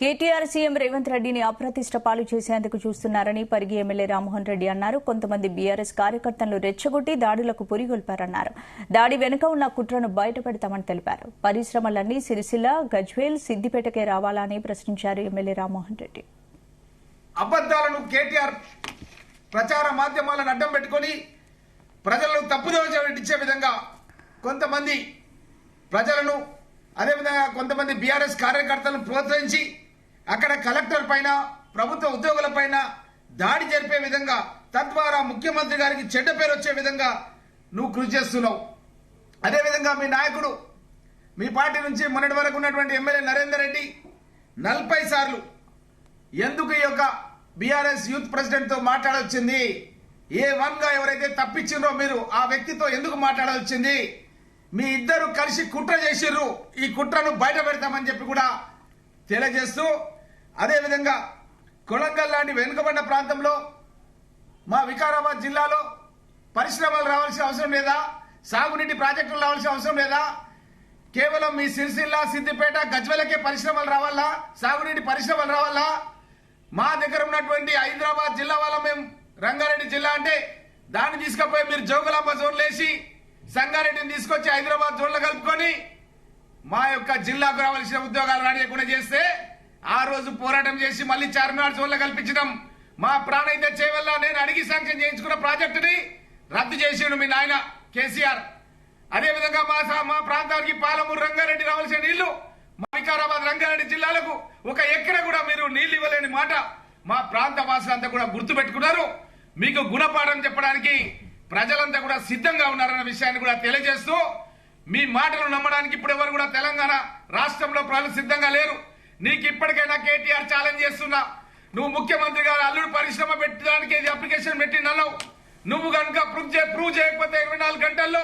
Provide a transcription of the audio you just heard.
KTR CM Revanth రెడ్డిని అప్రతిష్ట పాలు చేసేందుకు చూస్తున్నారని పరిగి ఎమ్మెల్యే రామ్మోహన్ రెడ్డి అన్నారు. కొంతమంది బీఆర్ఎస్ కార్యకర్తలను రెచ్చగొట్టి దాడులకు పురిగొల్పారన్నారు. దాడి వెనుక ఉన్న కుట్రను బయటపెడతామని తెలిపారు. పరిశ్రమలన్నీ సిరిసిల్ల, గజ్వేల్, సిద్దిపేటకే రావాలని ప్రశ్నించారు ఎమ్మెల్యే రామ్మోహన్ రెడ్డి. అబద్దాలను కేటీఆర్ ప్రచార మాధ్యమాలను అడ్డం పెట్టుకుని ప్రజలను తప్పుదోవ పట్టించే విధంగా కొంతమంది ప్రజలను అదేవిధంగా కొంతమంది బీఆర్ఎస్ కార్యకర్తలను ప్రోత్సహించి అక్కడ కలెక్టర్ పైన ప్రభుత్వ ఉద్యోగుల పైన దాడి జరిపే విధంగా తద్వారా ముఖ్యమంత్రి గారికి చెడ్డ పేరు వచ్చే విధంగా నువ్వు కృషి చేస్తున్నావు. అదేవిధంగా మీ నాయకుడు మీ పార్టీ నుంచి మొన్నటి వరకు ఉన్నటువంటి ఎమ్మెల్యే నరేందర్ రెడ్డి 40 సార్లు ఎందుకు ఈ యొక్క బీఆర్ఎస్ యూత్ ప్రెసిడెంట్ తో మాట్లాడొచ్చింది, గా ఎవరైతే తప్పించిండ్రో మీరు ఆ వ్యక్తితో ఎందుకు మాట్లాడాల్సింది, మీ ఇద్దరు కలిసి కుట్ర చేసిర్రు, ఈ కుట్రను బయట పెడతామని చెప్పి కూడా తెలియజేస్తూ అదేవిధంగా కొడంగల్ లాంటి వెనుకబడిన ప్రాంతంలో మా వికారాబాద్ జిల్లాలో పరిశ్రమలు రావాల్సిన అవసరం లేదా, సాగునీటి ప్రాజెక్టులు రావాల్సిన అవసరం లేదా, కేవలం మీ సిరిసిల్ల, సిద్దిపేట, గజ్వేలకే పరిశ్రమలు రావాలా, సాగునీటి పరిశ్రమలు రావాలా? మా దగ్గర ఉన్నటువంటి హైదరాబాద్ జిల్లా వాళ్ళ మేము రంగారెడ్డి జిల్లా అంటే దాన్ని తీసుకుపోయి మీరు జోగులాంబ జోన్లు వేసి సంగారెడ్డిని తీసుకొచ్చి హైదరాబాద్ జోన్లో కలుపుకొని మా యొక్క జిల్లాకు రావాల్సిన ఉద్యోగాలు రానియకుండా చేస్తే ఆ రోజు పోరాటం చేసి మళ్ళీ చార్మినార్ జోన్లో కల్పించడం మా ప్రాణైతే చేయవల్ల నేను అడిగి శాంక్షన్ చేయించుకున్న ప్రాజెక్టుని రద్దు చేసిండు మీ నాయన కేసీఆర్. అదేవిధంగా మా ప్రాంతానికి పాలమూరు, రంగారెడ్డి రావాల్సిన నీళ్లు మా వికారాబాద్, రంగారెడ్డి జిల్లాలకు ఒక ఎక్కడ కూడా మీరు నీళ్లు ఇవ్వలేని మాట మా ప్రాంత వాసులంతా కూడా గుర్తు పెట్టుకున్నారు. మీకు గుణపాఠం చెప్పడానికి ప్రజలంతా కూడా సిద్ధంగా ఉన్నారన్న విషయాన్ని కూడా తెలియజేస్తూ మీ మాటలు నమ్మడానికి ఇప్పుడు ఎవరు కూడా తెలంగాణ రాష్ట్రంలో ప్రజలు సిద్ధంగా లేరు. నీకు ఇప్పటికైనా కేటీఆర్ ఛాలెంజ్ చేస్తున్నా, నువ్వు ముఖ్యమంత్రి గారు అల్లుడు పరిశ్రమ పెట్టడానికి అప్లికేషన్ పెట్టిందన్నావు, నువ్వు కనుక ప్రూవ్ చేయకపోతే 24 గంటల్లో